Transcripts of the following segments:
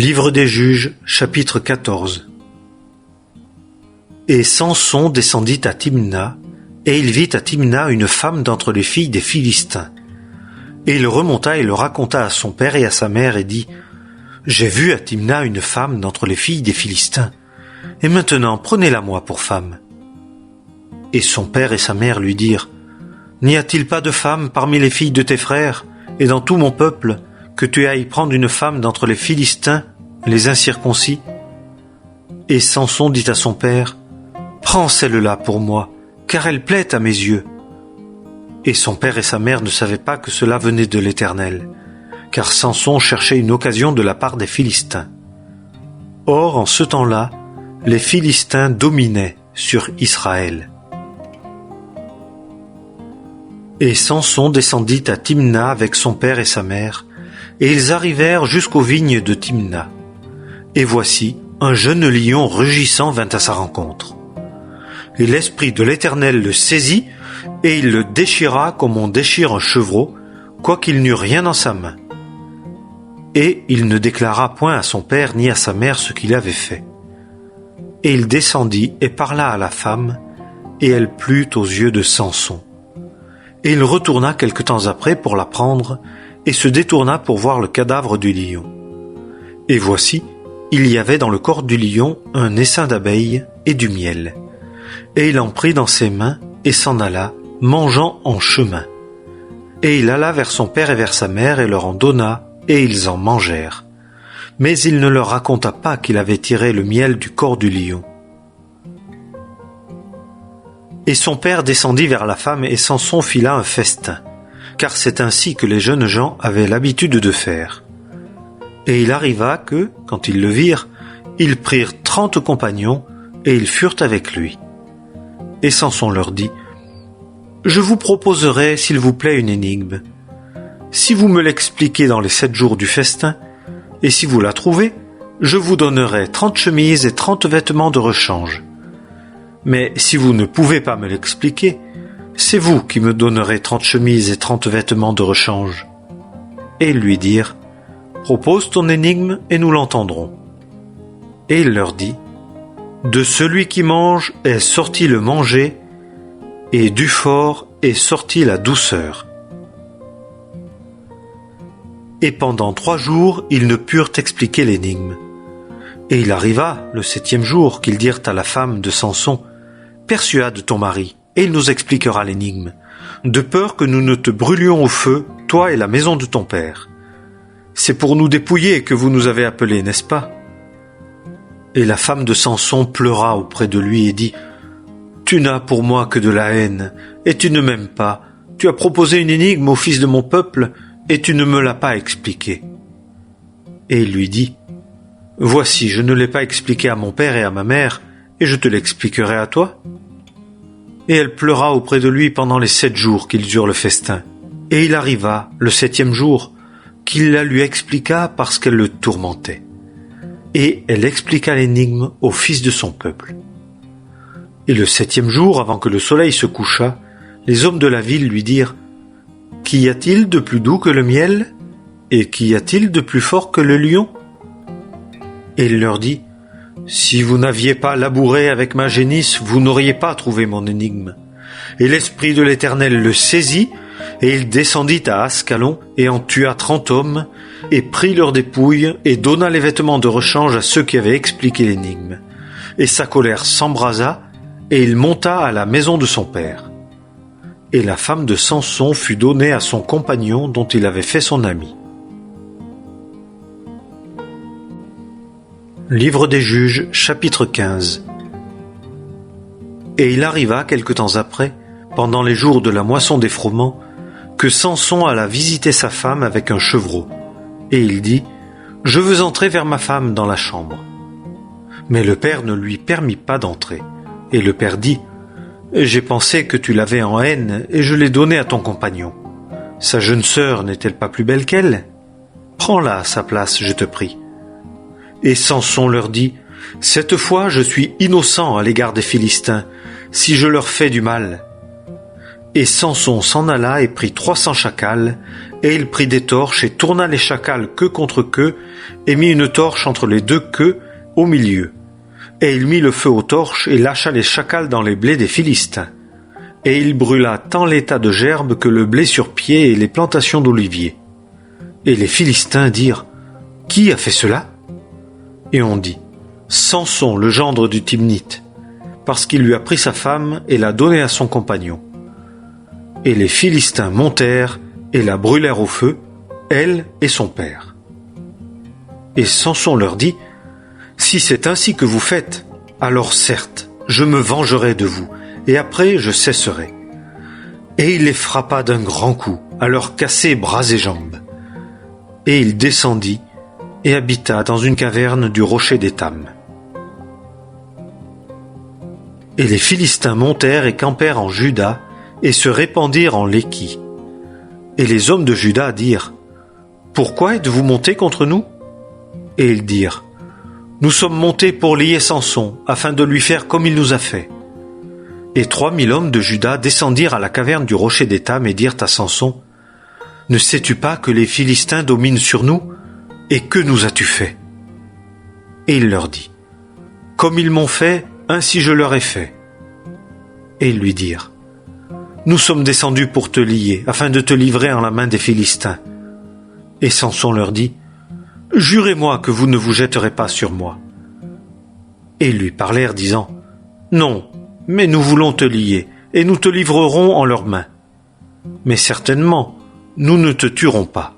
Livre des Juges, chapitre 14. Et Samson descendit à Timna, et il vit à Timna une femme d'entre les filles des Philistins. Et il remonta et le raconta à son père et à sa mère, et dit : J'ai vu à Timna une femme d'entre les filles des Philistins, et maintenant prenez-la-moi pour femme. Et son père et sa mère lui dirent : N'y a-t-il pas de femme parmi les filles de tes frères, et dans tout mon peuple, que tu ailles prendre une femme d'entre les Philistins, les incirconcis ? Et Samson dit à son père : Prends celle-là pour moi, car elle plaît à mes yeux. Et son père et sa mère ne savaient pas que cela venait de l'Éternel, car Samson cherchait une occasion de la part des Philistins. Or, en ce temps-là, les Philistins dominaient sur Israël. Et Samson descendit à Timna avec son père et sa mère, et ils arrivèrent jusqu'aux vignes de Timna. Et voici, un jeune lion rugissant vint à sa rencontre. Et l'Esprit de l'Éternel le saisit, et il le déchira comme on déchire un chevreau, quoiqu'il n'eût rien dans sa main. Et il ne déclara point à son père ni à sa mère ce qu'il avait fait. Et il descendit et parla à la femme, et elle plut aux yeux de Samson. Et il retourna quelque temps après pour la prendre, et se détourna pour voir le cadavre du lion. Et voici, il y avait dans le corps du lion un essaim d'abeilles et du miel. Et il en prit dans ses mains et s'en alla, mangeant en chemin. Et il alla vers son père et vers sa mère et leur en donna, et ils en mangèrent. Mais il ne leur raconta pas qu'il avait tiré le miel du corps du lion. Et son père descendit vers la femme, et Samson fit là un festin, car c'est ainsi que les jeunes gens avaient l'habitude de faire. Et il arriva que, quand ils le virent, ils prirent 30 compagnons, et ils furent avec lui. Et Samson leur dit : Je vous proposerai, s'il vous plaît, une énigme. Si vous me l'expliquez dans les 7 jours du festin, et si vous la trouvez, je vous donnerai 30 chemises et 30 vêtements de rechange. Mais si vous ne pouvez pas me l'expliquer, c'est vous qui me donnerez 30 chemises et 30 vêtements de rechange. Et ils lui dirent : Propose ton énigme et nous l'entendrons. Et il leur dit : De celui qui mange est sorti le manger, et du fort est sortie la douceur. Et pendant 3 jours, ils ne purent expliquer l'énigme. Et il arriva, le 7e jour, qu'ils dirent à la femme de Samson : Persuade ton mari, et il nous expliquera l'énigme, de peur que nous ne te brûlions au feu, toi et la maison de ton père. C'est pour nous dépouiller que vous nous avez appelés, n'est-ce pas ? Et la femme de Samson pleura auprès de lui et dit : Tu n'as pour moi que de la haine, et tu ne m'aimes pas. Tu as proposé une énigme au fils de mon peuple, et tu ne me l'as pas expliquée. Et il lui dit : Voici, je ne l'ai pas expliqué à mon père et à ma mère, et je te l'expliquerai à toi. Et elle pleura auprès de lui pendant les 7 jours qu'ils eurent le festin. Et il arriva, le 7e jour, qu'il la lui expliqua parce qu'elle le tourmentait. Et elle expliqua l'énigme au fils de son peuple. Et le 7e jour, avant que le soleil se couchât, les hommes de la ville lui dirent : Qu'y a-t-il de plus doux que le miel ? Et qu'y a-t-il de plus fort que le lion ? Et il leur dit : Si vous n'aviez pas labouré avec ma génisse, vous n'auriez pas trouvé mon énigme. Et l'Esprit de l'Éternel le saisit, et il descendit à Ascalon, et en tua 30 hommes, et prit leurs dépouilles, et donna les vêtements de rechange à ceux qui avaient expliqué l'énigme. Et sa colère s'embrasa, et il monta à la maison de son père. Et la femme de Samson fut donnée à son compagnon dont il avait fait son ami. Livre des Juges, chapitre 15. Et il arriva quelque temps après, pendant les jours de la moisson des froment, que Samson alla visiter sa femme avec un chevreau. Et il dit : Je veux entrer vers ma femme dans la chambre. Mais le père ne lui permit pas d'entrer. Et le père dit : J'ai pensé que tu l'avais en haine, et je l'ai donnée à ton compagnon. Sa jeune sœur n'est-elle pas plus belle qu'elle ? Prends-la à sa place, je te prie. Et Samson leur dit : Cette fois je suis innocent à l'égard des Philistins, si je leur fais du mal. Et Samson s'en alla et prit 300 chacals, et il prit des torches et tourna les chacals queue contre queue, et mit une torche entre les deux queues au milieu. Et il mit le feu aux torches et lâcha les chacals dans les blés des Philistins. Et il brûla tant les tas de gerbes que le blé sur pied et les plantations d'oliviers. Et les Philistins dirent, « Qui a fait cela ?» Et on dit, « Samson, le gendre du Timnite, parce qu'il lui a pris sa femme et l'a donnée à son compagnon. » Et les Philistins montèrent et la brûlèrent au feu, elle et son père. Et Samson leur dit, « Si c'est ainsi que vous faites, alors certes, je me vengerai de vous, et après je cesserai. » Et il les frappa d'un grand coup, à leur casser bras et jambes. Et il descendit et habita dans une caverne du rocher d'Étam. Et les Philistins montèrent et campèrent en Juda, et se répandirent en Léki. Et les hommes de Juda dirent, « Pourquoi êtes-vous montés contre nous ?» Et ils dirent, « Nous sommes montés pour lier Samson, afin de lui faire comme il nous a fait. » Et 3000 hommes de Juda descendirent à la caverne du rocher d'Étam et dirent à Samson, « Ne sais-tu pas que les Philistins dominent sur nous? Et que nous as-tu fait ?» Et il leur dit, « Comme ils m'ont fait, ainsi je leur ai fait. » Et ils lui dirent, « Nous sommes descendus pour te lier, afin de te livrer en la main des Philistins. » Et Samson leur dit, « Jurez-moi que vous ne vous jetterez pas sur moi. » Et ils lui parlèrent, disant, « Non, mais nous voulons te lier, et nous te livrerons en leurs mains. Mais certainement, nous ne te tuerons pas. »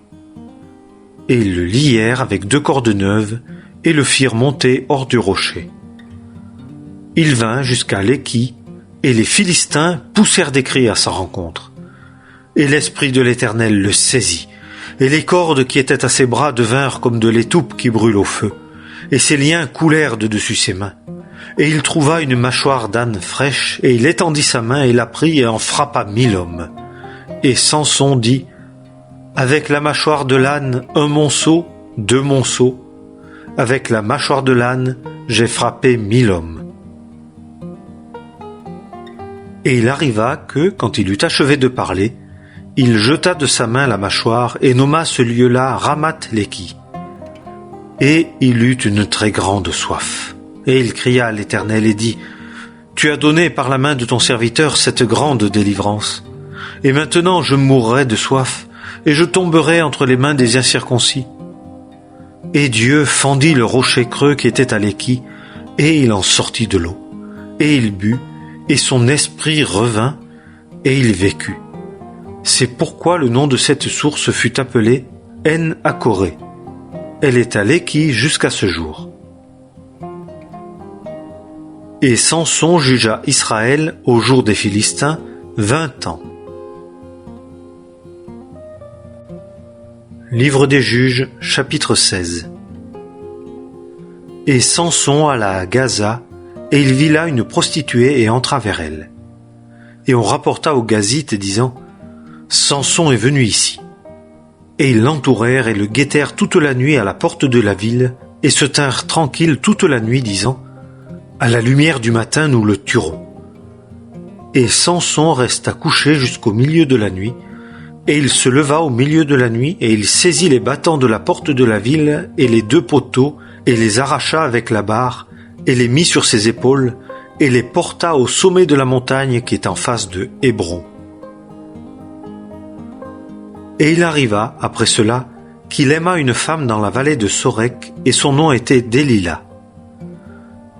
Et ils le lièrent avec 2 cordes neuves, et le firent monter hors du rocher. Il vint jusqu'à Léki, et les Philistins poussèrent des cris à sa rencontre. Et l'Esprit de l'Éternel le saisit, et les cordes qui étaient à ses bras devinrent comme de l'étoupe qui brûle au feu, et ses liens coulèrent de dessus ses mains. Et il trouva une mâchoire d'âne fraîche, et il étendit sa main et la prit et en frappa 1000 hommes. Et Samson dit, « Avec la mâchoire de l'âne, 1 monceau, 2 monceaux. Avec la mâchoire de l'âne, j'ai frappé 1000 hommes. » Et il arriva que, quand il eut achevé de parler, il jeta de sa main la mâchoire et nomma ce lieu-là Ramath-Léki. Et il eut une très grande soif. Et il cria à l'Éternel et dit, « Tu as donné par la main de ton serviteur cette grande délivrance. Et maintenant je mourrai de soif, et je tomberai entre les mains des incirconcis. » Et Dieu fendit le rocher creux qui était à Léki, et il en sortit de l'eau. Et il but, et son esprit revint, et il vécut. C'est pourquoi le nom de cette source fut appelé En-Akoré. Elle est à Léki jusqu'à ce jour. Et Samson jugea Israël au jour des Philistins 20 ans. Livre des Juges, chapitre 16. Et Samson alla à Gaza, et il vit là une prostituée et entra vers elle. Et on rapporta aux Gazites disant, « Samson est venu ici. » Et ils l'entourèrent et le guettèrent toute la nuit à la porte de la ville, et se tinrent tranquilles toute la nuit, disant, « À la lumière du matin, nous le tuerons. » Et Samson resta couché jusqu'au milieu de la nuit, et il se leva au milieu de la nuit, et il saisit les battants de la porte de la ville, et les 2 poteaux, et les arracha avec la barre, et les mit sur ses épaules, et les porta au sommet de la montagne qui est en face de Hébron. Et il arriva, après cela, qu'il aima une femme dans la vallée de Sorek, et son nom était Délila.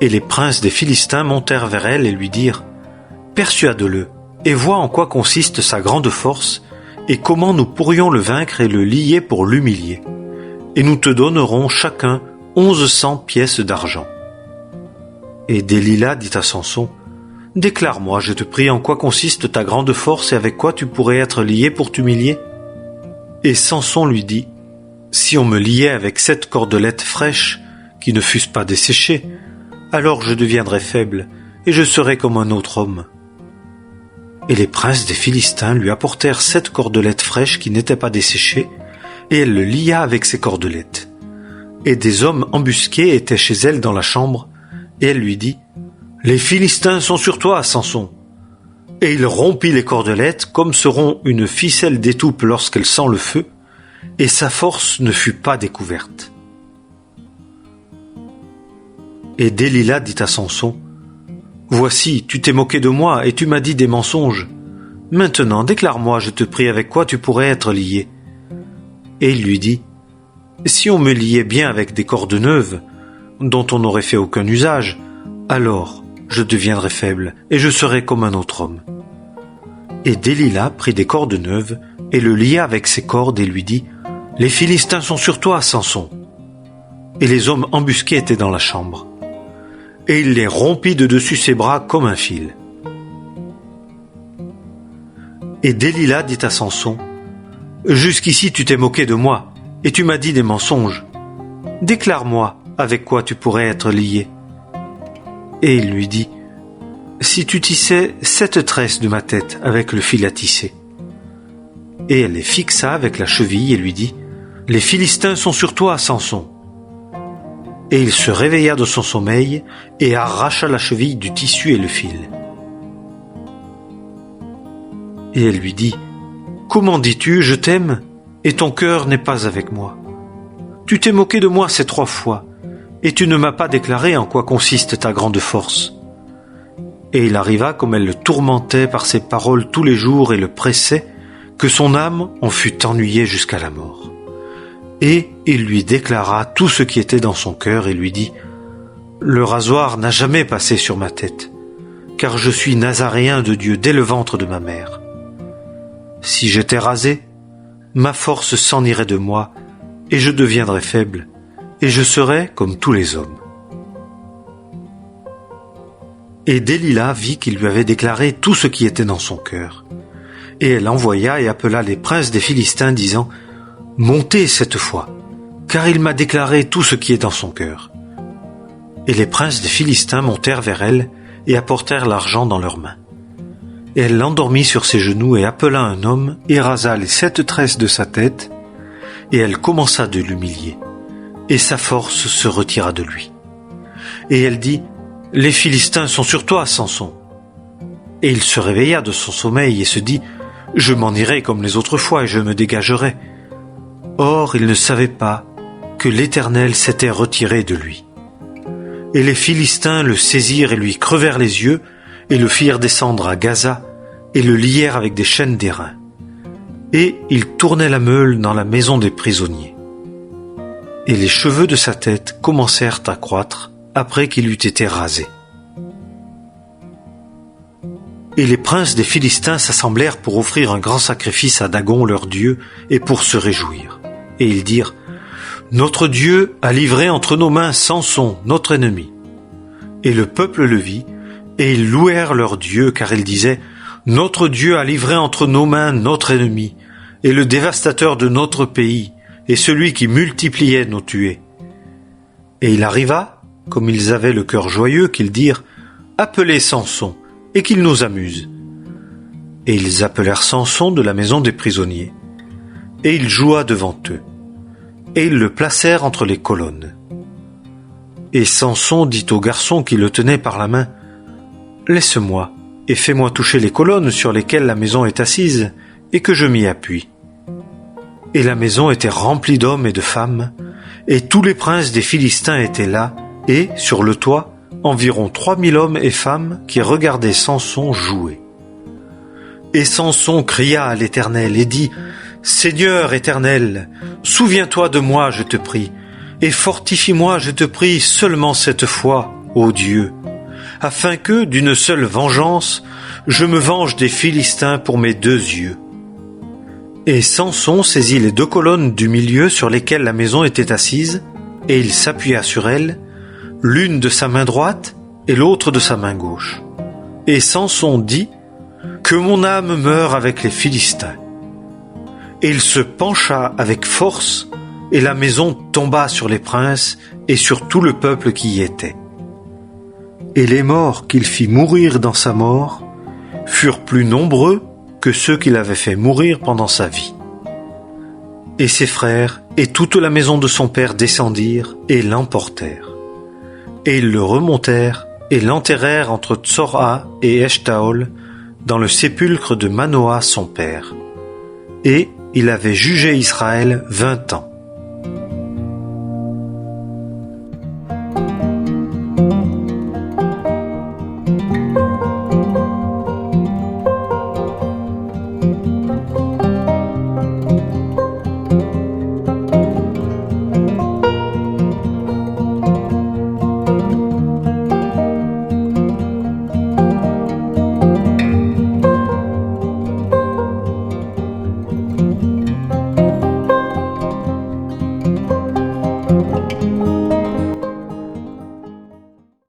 Et les princes des Philistins montèrent vers elle et lui dirent, « Persuade-le, et vois en quoi consiste sa grande force, et comment nous pourrions le vaincre et le lier pour l'humilier. Et nous te donnerons chacun 1100 pièces d'argent. » Et Délila dit à Samson, « Déclare-moi, je te prie, en quoi consiste ta grande force et avec quoi tu pourrais être lié pour t'humilier ?» Et Samson lui dit, « Si on me liait avec 7 cordelettes fraîches, qui ne fussent pas desséchées, alors je deviendrais faible, et je serais comme un autre homme. » Et les princes des Philistins lui apportèrent 7 cordelettes fraîches qui n'étaient pas desséchées, et elle le lia avec ces cordelettes. Et des hommes embusqués étaient chez elle dans la chambre, et elle lui dit, « Les Philistins sont sur toi, Samson. » Et il rompit les cordelettes comme se rompt une ficelle d'étoupe lorsqu'elle sent le feu, et sa force ne fut pas découverte. Et Delilah dit à Samson, « Voici, tu t'es moqué de moi et tu m'as dit des mensonges. Maintenant, déclare-moi, je te prie, avec quoi tu pourrais être lié. » Et il lui dit, « Si on me liait bien avec des cordes neuves, dont on n'aurait fait aucun usage, alors je deviendrais faible et je serais comme un autre homme. » Et Delilah prit des cordes neuves et le lia avec ses cordes et lui dit, « Les Philistins sont sur toi, Samson. » Et les hommes embusqués étaient dans la chambre. Et il les rompit de dessus ses bras comme un fil. Et Delilah dit à Samson, « Jusqu'ici tu t'es moqué de moi, et tu m'as dit des mensonges. Déclare-moi avec quoi tu pourrais être lié. » Et il lui dit, « Si tu tissais 7 tresses de ma tête avec le fil à tisser. » Et elle les fixa avec la cheville et lui dit, « Les Philistins sont sur toi, Samson. » Et il se réveilla de son sommeil et arracha la cheville du tissu et le fil. Et elle lui dit, « Comment dis-tu, je t'aime, et ton cœur n'est pas avec moi? Tu t'es moqué de moi ces 3 fois, et tu ne m'as pas déclaré en quoi consiste ta grande force. » Et il arriva, comme elle le tourmentait par ses paroles tous les jours et le pressait, que son âme en fut ennuyée jusqu'à la mort. Et il lui déclara tout ce qui était dans son cœur et lui dit, « Le rasoir n'a jamais passé sur ma tête, car je suis nazaréen de Dieu dès le ventre de ma mère. Si j'étais rasé, ma force s'en irait de moi, et je deviendrais faible, et je serais comme tous les hommes. » Et Delilah vit qu'il lui avait déclaré tout ce qui était dans son cœur. Et elle envoya et appela les princes des Philistins, disant, « Montez cette fois, car il m'a déclaré tout ce qui est dans son cœur. » Et les princes des Philistins montèrent vers elle et apportèrent l'argent dans leurs mains. Et elle l'endormit sur ses genoux et appela un homme et rasa les 7 tresses de sa tête, et elle commença de l'humilier, et sa force se retira de lui. Et elle dit, « Les Philistins sont sur toi, Samson. » Et il se réveilla de son sommeil et se dit, « Je m'en irai comme les autres fois et je me dégagerai. » Or, il ne savait pas que l'Éternel s'était retiré de lui. Et les Philistins le saisirent et lui crevèrent les yeux, et le firent descendre à Gaza, et le lièrent avec des chaînes d'airain. Et il tournait la meule dans la maison des prisonniers. Et les cheveux de sa tête commencèrent à croître, après qu'il eût été rasé. Et les princes des Philistins s'assemblèrent pour offrir un grand sacrifice à Dagon leur Dieu, et pour se réjouir. Et ils dirent, « Notre Dieu a livré entre nos mains Samson, notre ennemi. » Et le peuple le vit, et ils louèrent leur Dieu, car ils disaient, « Notre Dieu a livré entre nos mains notre ennemi, et le dévastateur de notre pays, et celui qui multipliait nos tués. » Et il arriva, comme ils avaient le cœur joyeux, qu'ils dirent, « Appelez Samson, et qu'il nous amuse. » Et ils appelèrent Samson de la maison des prisonniers. Et il joua devant eux. Et ils le placèrent entre les colonnes. Et Samson dit au garçon qui le tenait par la main, « Laisse-moi, et fais-moi toucher les colonnes sur lesquelles la maison est assise, et que je m'y appuie. » Et la maison était remplie d'hommes et de femmes, et tous les princes des Philistins étaient là, et, sur le toit, environ 3000 hommes et femmes qui regardaient Samson jouer. Et Samson cria à l'Éternel et dit, « Seigneur Éternel, souviens-toi de moi, je te prie, et fortifie-moi, je te prie, seulement cette fois, ô Dieu, afin que, d'une seule vengeance, je me venge des Philistins pour mes 2 yeux. » Et Samson saisit les 2 colonnes du milieu sur lesquelles la maison était assise, et il s'appuya sur elles, l'une de sa main droite et l'autre de sa main gauche. Et Samson dit, « Que mon âme meure avec les Philistins. » Et il se pencha avec force, et la maison tomba sur les princes et sur tout le peuple qui y était. Et les morts qu'il fit mourir dans sa mort furent plus nombreux que ceux qu'il avait fait mourir pendant sa vie. Et ses frères et toute la maison de son père descendirent et l'emportèrent. Et ils le remontèrent et l'enterrèrent entre Tsorah et Eshtaol, dans le sépulcre de Manoah son père. Et il avait jugé Israël 20 ans.